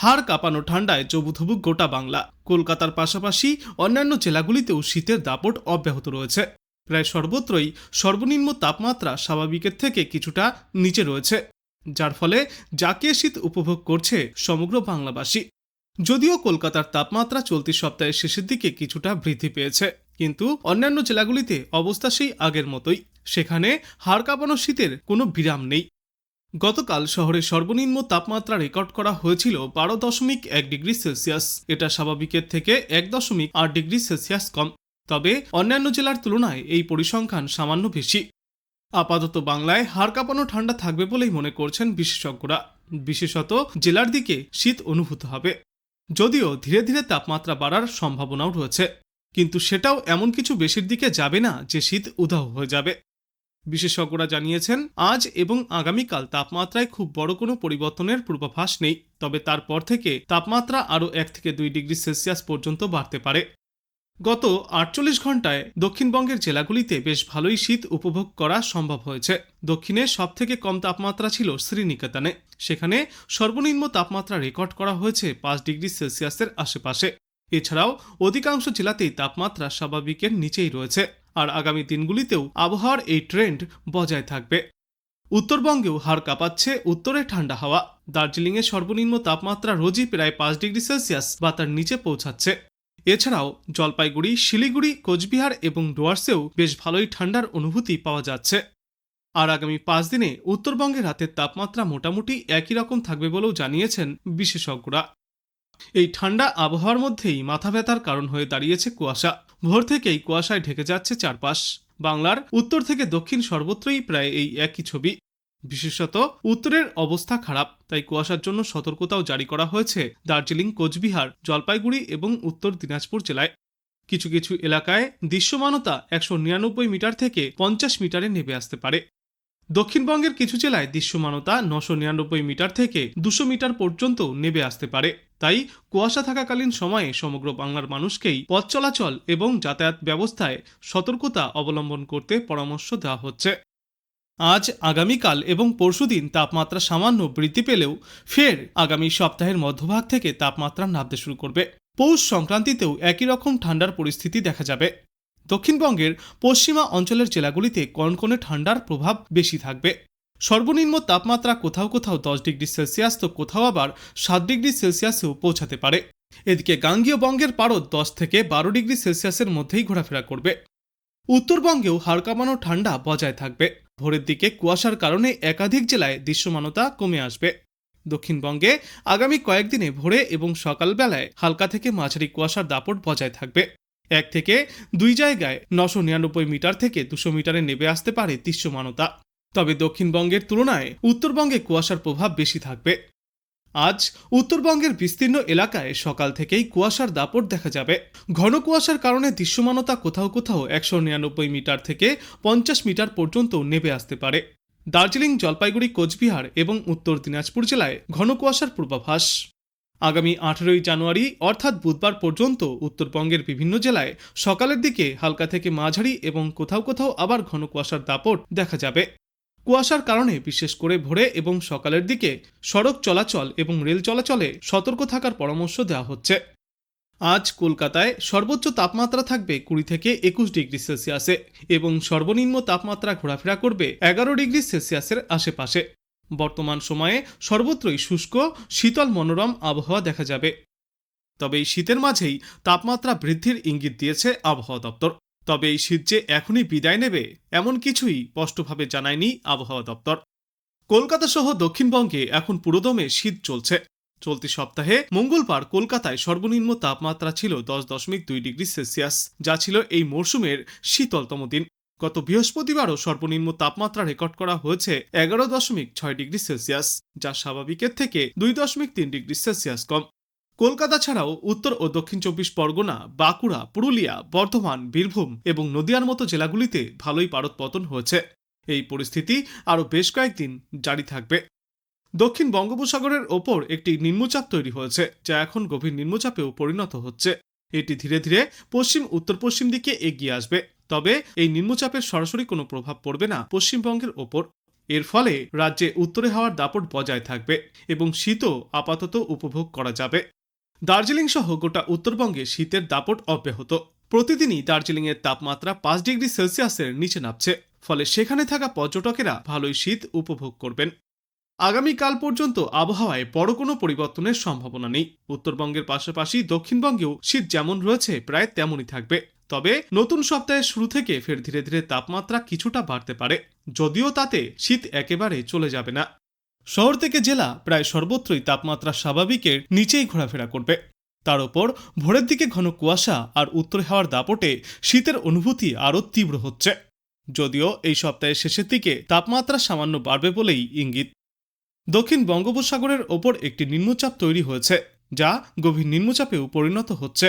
হাড় কাঁপানো ঠান্ডায় জবুথবু গোটা বাংলা। কলকাতার পাশাপাশি অন্যান্য জেলাগুলিতেও শীতের দাপট অব্যাহত রয়েছে। প্রায় সর্বত্রই সর্বনিম্ন তাপমাত্রা স্বাভাবিকের থেকে কিছুটা নিচে রয়েছে, যার ফলে জাঁকিয়ে শীত উপভোগ করছে সমগ্র বাংলাবাসী। যদিও কলকাতার তাপমাত্রা চলতি সপ্তাহের শেষের দিকে কিছুটা বৃদ্ধি পেয়েছে, কিন্তু অন্যান্য জেলাগুলিতে অবস্থা সেই আগের মতোই। সেখানে হাড় কাঁপানো শীতের কোনো বিরাম নেই। গতকাল শহরে সর্বনিম্ন তাপমাত্রা রেকর্ড করা হয়েছিল 12.1 ডিগ্রি সেলসিয়াস। এটা স্বাভাবিকের থেকে 1.8 ডিগ্রি সেলসিয়াস কম। তবে অন্যান্য জেলার তুলনায় এই পরিসংখ্যান সামান্য বেশি। আপাতত বাংলায় হাড় কাঁপানো ঠান্ডা থাকবে বলেই মনে করছেন বিশেষজ্ঞরা। বিশেষত জেলার দিকে শীত অনুভূত হবে, যদিও ধীরে ধীরে তাপমাত্রা বাড়ার সম্ভাবনাও রয়েছে, কিন্তু সেটাও এমন কিছু বেশির দিকে যাবে না যে শীত উধাও হয়ে যাবে। বিশেষজ্ঞরা জানিয়েছেন, আজ এবং আগামীকাল তাপমাত্রায় খুব বড় কোনো পরিবর্তনের পূর্বাভাস নেই, তবে তারপর থেকে তাপমাত্রা আরও 1 থেকে 2 ডিগ্রি সেলসিয়াস পর্যন্ত বাড়তে পারে। গত 48 ঘন্টায় দক্ষিণবঙ্গের জেলাগুলিতে বেশ ভালোই শীত উপভোগ করা সম্ভব হয়েছে। দক্ষিণে সবথেকে কম তাপমাত্রা ছিল শ্রীনিকেতনে। সেখানে সর্বনিম্ন তাপমাত্রা রেকর্ড করা হয়েছে 5 ডিগ্রি সেলসিয়াসের আশেপাশে। এছাড়াও অধিকাংশ জেলাতেই তাপমাত্রা স্বাভাবিকের নিচেই রয়েছে, আর আগামী দিনগুলিতেও আবহাওয়ার এই ট্রেন্ড বজায় থাকবে। উত্তরবঙ্গেও হাড় কাঁপাচ্ছে উত্তরে ঠান্ডা হাওয়া। দার্জিলিংয়ে সর্বনিম্ন তাপমাত্রা রোজই প্রায় 5 ডিগ্রি সেলসিয়াস বা তার নিচে পৌঁছাচ্ছে। এছাড়াও জলপাইগুড়ি, শিলিগুড়ি, কোচবিহার এবং ডুয়ার্সেও বেশ ভালোই ঠান্ডার অনুভূতি পাওয়া যাচ্ছে। আর আগামী 5 দিনে উত্তরবঙ্গের রাতের তাপমাত্রা মোটামুটি একই রকম থাকবে বলেও জানিয়েছেন বিশেষজ্ঞরা। এই ঠান্ডা আবহাওয়ার মধ্যেই মাথা ব্যথার কারণ হয়ে দাঁড়িয়েছে কুয়াশা। ভোর থেকেই কুয়াশায় ঢেকে যাচ্ছে চারপাশ। বাংলার উত্তর থেকে দক্ষিণ সর্বত্রই প্রায় এই একই ছবি। বিশেষত উত্তরের অবস্থা খারাপ, তাই কুয়াশার জন্য সতর্কতাও জারি করা হয়েছে দার্জিলিং, কোচবিহার, জলপাইগুড়ি এবং উত্তর দিনাজপুর জেলায়। কিছু কিছু এলাকায় দৃশ্যমানতা 199 মিটার থেকে 50 মিটারে নেমে আসতে পারে। দক্ষিণবঙ্গের কিছু জেলায় দৃশ্যমানতা 999 মিটার থেকে 200 মিটার পর্যন্ত নেমে আসতে পারে। তাই কুয়াশা থাকাকালীন সময়ে সমগ্র বাংলার মানুষকেই পথ চলাচল এবং যাতায়াত ব্যবস্থায় সতর্কতা অবলম্বন করতে পরামর্শ দেওয়া হচ্ছে। আজ, আগামীকাল এবং পরশুদিন তাপমাত্রা সামান্য বৃদ্ধি পেলেও ফের আগামী সপ্তাহের মধ্যভাগ থেকে তাপমাত্রা নামতে শুরু করবে। পৌষ সংক্রান্তিতেও একই রকম ঠান্ডার পরিস্থিতি দেখা যাবে। দক্ষিণবঙ্গের পশ্চিমা অঞ্চলের জেলাগুলিতে কনকনে ঠান্ডার প্রভাব বেশি থাকবে। সর্বনিম্ন তাপমাত্রা কোথাও কোথাও 10 ডিগ্রি সেলসিয়াস তো কোথাও আবার 7 ডিগ্রি সেলসিয়াসেও পৌঁছাতে পারে। এদিকে গাঙ্গীয় বঙ্গের পারদ 10 থেকে 12 ডিগ্রি সেলসিয়াসের মধ্যেই ঘোরাফেরা করবে। উত্তরবঙ্গেও হাড় কাঁপানো ঠান্ডা বজায় থাকবে। ভোরের দিকে কুয়াশার কারণে একাধিক জেলায় দৃশ্যমানতা কমে আসবে। দক্ষিণবঙ্গে আগামী কয়েকদিনে ভোরে এবং সকালবেলায় হালকা থেকে মাঝারি কুয়াশার দাপট বজায় থাকবে। 1 থেকে 2 জায়গায় 999 মিটার থেকে 200 মিটারে নেমে আসতে পারে দৃশ্যমানতা। তবে দক্ষিণবঙ্গের তুলনায় উত্তরবঙ্গে কুয়াশার প্রভাব বেশি থাকবে। আজ উত্তরবঙ্গের বিস্তীর্ণ এলাকায় সকাল থেকেই কুয়াশার দাপট দেখা যাবে। ঘন কুয়াশার কারণে দৃশ্যমানতা কোথাও কোথাও 199 মিটার থেকে 50 মিটার পর্যন্ত নেমে আসতে পারে। দার্জিলিং, জলপাইগুড়ি, কোচবিহার এবং উত্তর দিনাজপুর জেলায় ঘন কুয়াশার পূর্বাভাস। আগামী 18 জানুয়ারি অর্থাৎ বুধবার পর্যন্ত উত্তরবঙ্গের বিভিন্ন জেলায় সকালের দিকে হালকা থেকে মাঝারি এবং কোথাও কোথাও আবার ঘন কুয়াশার দাপট দেখা যাবে। কুয়াশার কারণে বিশেষ করে ভোরে এবং সকালের দিকে সড়ক চলাচল এবং রেল চলাচলে সতর্ক থাকার পরামর্শ দেওয়া হচ্ছে। আজ কলকাতায় সর্বোচ্চ তাপমাত্রা থাকবে 20 থেকে 21 ডিগ্রি সেলসিয়াসে এবং সর্বনিম্ন তাপমাত্রা ঘোরাফেরা করবে 11 ডিগ্রি সেলসিয়াসের আশেপাশে। বর্তমান সময়ে সর্বত্রই শুষ্ক, শীতল, মনোরম আবহাওয়া দেখা যাবে। তবে এই শীতের মাঝেই তাপমাত্রা বৃদ্ধির ইঙ্গিত দিয়েছে আবহাওয়া দপ্তর। তবে এই শীত যে এখনই বিদায় নেবে এমন কিছুই স্পষ্টভাবে জানায়নি আবহাওয়া দপ্তর। কলকাতা সহ দক্ষিণবঙ্গে এখন পুরোদমে শীত চলছে। চলতি সপ্তাহে মঙ্গলবার কলকাতায় সর্বনিম্ন তাপমাত্রা ছিল 10.2 ডিগ্রি সেলসিয়াস, যা ছিল এই মরশুমের শীতলতম দিন। গত বৃহস্পতিবারও সর্বনিম্ন তাপমাত্রা রেকর্ড করা হয়েছে 11.6 ডিগ্রি সেলসিয়াস, যা স্বাভাবিকের থেকে 2.3 ডিগ্রি সেলসিয়াস কম। কলকাতা ছাড়াও উত্তর ও দক্ষিণ 24 পরগনা, বাঁকুড়া, পুরুলিয়া, বর্ধমান, বীরভূম এবং নদিয়ার মতো জেলাগুলিতে ভালোই পারদ পতন হয়েছে। এই পরিস্থিতি আরও বেশ কয়েকদিন জারি থাকবে। দক্ষিণ বঙ্গোপসাগরের ওপর একটি নিম্নচাপ তৈরি হয়েছে, যা এখন গভীর নিম্নচাপেও পরিণত হচ্ছে। এটি ধীরে ধীরে পশ্চিম উত্তর পশ্চিম দিকে এগিয়ে আসবে। তবে এই নিম্নচাপের সরাসরি কোনো প্রভাব পড়বে না পশ্চিমবঙ্গের ওপর। এর ফলে রাজ্যে উত্তরে হাওয়ার দাপট বজায় থাকবে এবং শীতও আপাতত উপভোগ করা যাবে। দার্জিলিং সহ গোটা উত্তরবঙ্গে শীতের দাপট অব্যাহত। প্রতিদিনই দার্জিলিংয়ের তাপমাত্রা 5 ডিগ্রি সেলসিয়াসের নিচে নামছে, ফলে সেখানে থাকা পর্যটকেরা ভালোই শীত উপভোগ করবেন। আগামীকাল পর্যন্ত আবহাওয়ায় বড় কোনো পরিবর্তনের সম্ভাবনা নেই। উত্তরবঙ্গের পাশাপাশি দক্ষিণবঙ্গেও শীত যেমন রয়েছে প্রায় তেমনই থাকবে। তবে নতুন সপ্তাহের শুরু থেকে ফের ধীরে ধীরে তাপমাত্রা কিছুটা বাড়তে পারে, যদিও তাতে শীত একেবারে চলে যাবে না। শহর থেকে জেলা প্রায় সর্বত্রই তাপমাত্রা স্বাভাবিকের নিচেই ঘোরাফেরা করবে। তার উপর ভোরের দিকে ঘন কুয়াশা আর উত্তরে হাওয়ার দাপটে শীতের অনুভূতি আরও তীব্র হচ্ছে। যদিও এই সপ্তাহের শেষের দিকে তাপমাত্রা সামান্য বাড়বে বলেই ইঙ্গিত। দক্ষিণ বঙ্গোপসাগরের ওপর একটি নিম্নচাপ তৈরি হয়েছে, যা গভীর নিম্নচাপেও পরিণত হচ্ছে।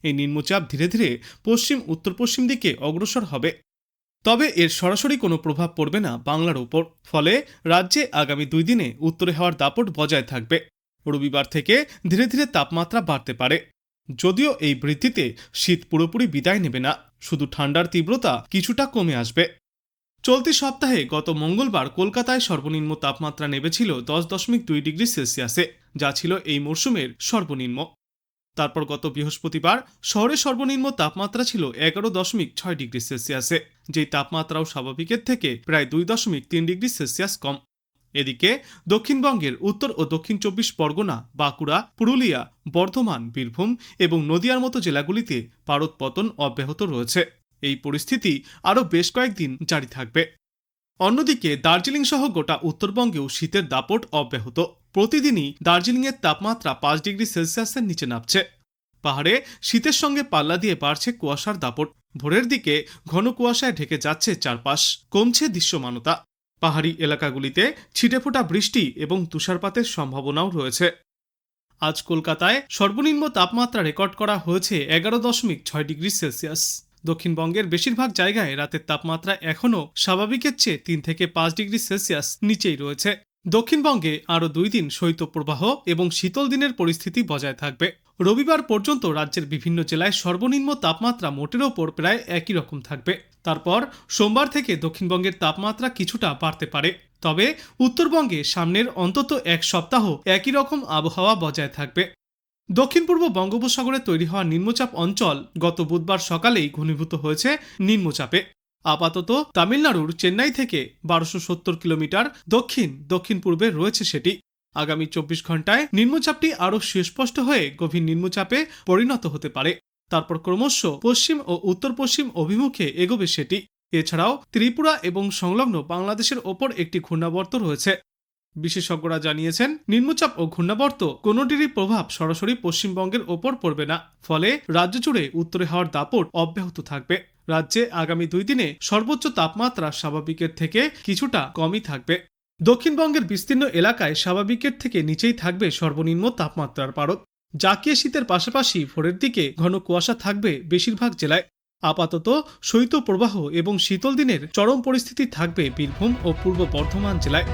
এই নিম্নচাপ ধীরে ধীরে পশ্চিম উত্তর পশ্চিম দিকে অগ্রসর হবে। তবে এর সরাসরি কোনো প্রভাব পড়বে না বাংলার উপর, ফলে রাজ্যে আগামী 2 দিনে উত্তরে হাওয়ার দাপট বজায় থাকবে। রবিবার থেকে ধীরে ধীরে তাপমাত্রা বাড়তে পারে, যদিও এই বৃদ্ধিতে শীত পুরোপুরি বিদায় নেবে না, শুধু ঠান্ডার তীব্রতা কিছুটা কমে আসবে। চলতি সপ্তাহে গত মঙ্গলবার কলকাতায় সর্বনিম্ন তাপমাত্রা নেমেছিল 10.2 ডিগ্রি সেলসিয়াসে, যা ছিল এই মরশুমের সর্বনিম্ন। তারপর গত বৃহস্পতিবার শহরে সর্বনিম্ন তাপমাত্রা ছিল 11.6 ডিগ্রি সেলসিয়াসে, যেই তাপমাত্রাও স্বাভাবিকের থেকে প্রায় 2.3 ডিগ্রি সেলসিয়াস কম। এদিকে দক্ষিণবঙ্গের উত্তর ও দক্ষিণ 24 পরগনা, বাঁকুড়া, পুরুলিয়া, বর্ধমান, বীরভূম এবং নদিয়ার মতো জেলাগুলিতে পারদ পতন অব্যাহত রয়েছে। এই পরিস্থিতি আরও বেশ কয়েকদিন জারি থাকবে। অন্যদিকে দার্জিলিং সহ গোটা উত্তরবঙ্গেও শীতের দাপট অব্যাহত। প্রতিদিনই দার্জিলিংয়ের তাপমাত্রা 5 ডিগ্রি সেলসিয়াসের নিচে নামছে। পাহাড়ে শীতের সঙ্গে পাল্লা দিয়ে বাড়ছে কুয়াশার দাপট। ভোরের দিকে ঘন কুয়াশায় ঢেকে যাচ্ছে চারপাশ, কমছে দৃশ্যমানতা। পাহাড়ি এলাকাগুলিতে ছিটেফোঁটা বৃষ্টি এবং তুষারপাতের সম্ভাবনাও রয়েছে। আজ কলকাতায় সর্বনিম্ন তাপমাত্রা রেকর্ড করা হয়েছে 11.6 ডিগ্রি সেলসিয়াস। দক্ষিণবঙ্গের বেশিরভাগ জায়গায় রাতের তাপমাত্রা এখনও স্বাভাবিকের চেয়ে 3 থেকে 5 ডিগ্রি সেলসিয়াস নিচেই রয়েছে। দক্ষিণবঙ্গে আরও 2 দিন শৈত্যপ্রবাহ এবং শীতল দিনের পরিস্থিতি বজায় থাকবে। রবিবার পর্যন্ত রাজ্যের বিভিন্ন জেলায় সর্বনিম্ন তাপমাত্রা মোটের ওপর প্রায় একই রকম থাকবে। তারপর সোমবার থেকে দক্ষিণবঙ্গের তাপমাত্রা কিছুটা বাড়তে পারে। তবে উত্তরবঙ্গে সামনের অন্তত এক সপ্তাহ একই রকম আবহাওয়া বজায় থাকবে। দক্ষিণ পূর্ব বঙ্গোপসাগরে তৈরি হওয়া নিম্নচাপ অঞ্চল গত বুধবার সকালেই ঘনীভূত হয়েছে নিম্নচাপে। আপাতত তামিলনাড়ুর চেন্নাই থেকে 1270 কিলোমিটার দক্ষিণ পূর্বে রয়েছে সেটি। আগামী 24 ঘন্টায় নিম্নচাপটি আরও সুস্পষ্ট হয়ে গভীর নিম্নচাপে পরিণত হতে পারে। তারপর ক্রমশ পশ্চিম ও উত্তর পশ্চিম অভিমুখে এগোবে সেটি। এছাড়াও ত্রিপুরা এবং সংলগ্ন বাংলাদেশের ওপর একটি ঘূর্ণাবর্ত রয়েছে। বিশেষজ্ঞরা জানিয়েছেন, নিম্নচাপ ও ঘূর্ণাবর্ত কোনোটিরই প্রভাব সরাসরি পশ্চিমবঙ্গের ওপর পড়বে না, ফলে রাজ্য জুড়ে উত্তরে হাওয়ার দাপট অব্যাহত থাকবে। রাজ্যে আগামী 2 দিনে সর্বোচ্চ তাপমাত্রা স্বাভাবিকের থেকে কিছুটা কমই থাকবে। দক্ষিণবঙ্গের বিস্তীর্ণ এলাকায় স্বাভাবিকের থেকে নিচেই থাকবে সর্বনিম্ন তাপমাত্রার পারদ। জাকিয়ে শীতের পাশাপাশি ভোরের দিকে ঘন কুয়াশা থাকবে বেশিরভাগ জেলায়। আপাতত শৈত্যপ্রবাহ এবং শীতল দিনের চরম পরিস্থিতি থাকবে বীরভূম ও পূর্ব বর্ধমান জেলায়।